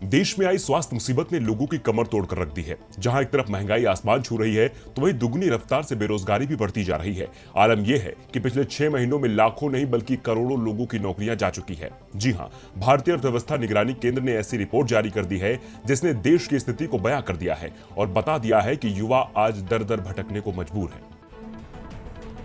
देश में आई स्वास्थ्य मुसीबत ने लोगों की कमर तोड़कर रख दी है। जहां एक तरफ महंगाई आसमान छू रही है तो वहीं दुगनी रफ्तार से बेरोजगारी भी बढ़ती जा रही है। आलम यह है कि पिछले 6 महीनों में लाखों नहीं बल्कि करोड़ों लोगों की नौकरियां जा चुकी है। जी हां, भारतीय अर्थव्यवस्था निगरानी केंद्र ने ऐसी रिपोर्ट जारी कर दी है जिसने देश की स्थिति को बयां कर दिया है और बता दिया है कि युवा आज दर दर भटकने को मजबूर है।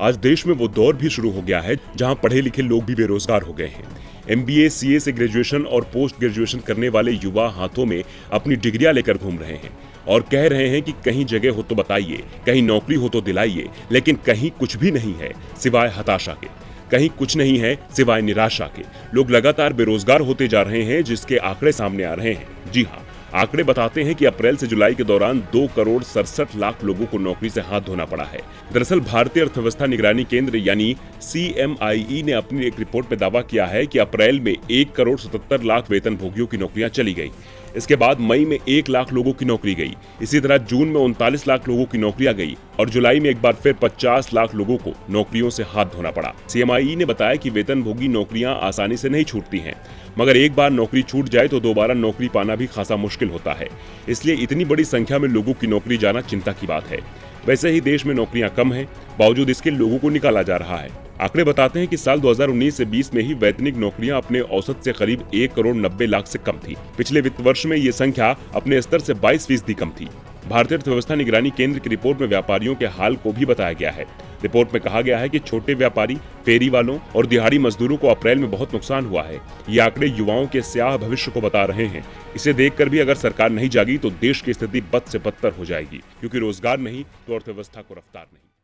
आज देश में वो दौर भी शुरू हो गया है जहां पढ़े लिखे लोग भी बेरोजगार हो गए हैं। MBA, CA से ग्रेजुएशन और पोस्ट ग्रेजुएशन करने वाले युवा हाथों में अपनी डिग्रियां लेकर घूम रहे हैं और कह रहे हैं कि कहीं जगह हो तो बताइए, कहीं नौकरी हो तो दिलाइए, लेकिन कहीं कुछ भी नहीं है सिवाय हताशा के, कहीं कुछ नहीं है सिवाय निराशा के। लोग लगातार बेरोजगार होते जा रहे हैं जिसके आंकड़े सामने आ रहे हैं। जी हाँ, आंकड़े बताते हैं कि अप्रैल से जुलाई के दौरान 2,67,00,000 लोगों को नौकरी से हाथ धोना पड़ा है। दरअसल भारतीय अर्थव्यवस्था निगरानी केंद्र यानी CMIE ने अपनी एक रिपोर्ट में दावा किया है कि अप्रैल में 1,77,00,000 वेतनभोगियों की नौकरियां चली गई। इसके बाद मई में 1 लाख लोगों की नौकरी गई। इसी तरह जून में 39 लाख लोगों की नौकरियां गई और जुलाई में एक बार फिर 50 लाख लोगों को नौकरियों से हाथ धोना पड़ा। CMIE ने बताया कि वेतनभोगी नौकरियां आसानी से नहीं छूटती हैं, मगर एक बार नौकरी छूट जाए तो दोबारा नौकरी पाना भी खासा मुश्किल होता है। इसलिए इतनी बड़ी संख्या में लोगों की नौकरी जाना चिंता की बात है। वैसे ही देश में नौकरियां कम हैं, बावजूद इसके लोगों को निकाला जा रहा है। आंकड़े बताते हैं कि साल 2019 से 20 में ही वैतनिक नौकरियां अपने औसत से करीब 1,90,00,000 से कम थी। पिछले वित्त वर्ष में ये संख्या अपने स्तर से 22% कम थी। भारतीय अर्थव्यवस्था निगरानी केंद्र की रिपोर्ट में व्यापारियों के हाल को भी बताया गया है। रिपोर्ट में कहा गया है कि छोटे व्यापारी, फेरी वालों और दिहाड़ी मजदूरों को अप्रैल में बहुत नुकसान हुआ है। ये आंकड़े युवाओं के स्याह भविष्य को बता रहे हैं। इसे देखकर भी अगर सरकार नहीं जागी तो देश की स्थिति बद से बदतर हो जाएगी, क्योंकि रोजगार नहीं तो अर्थव्यवस्था को रफ्तार नहीं।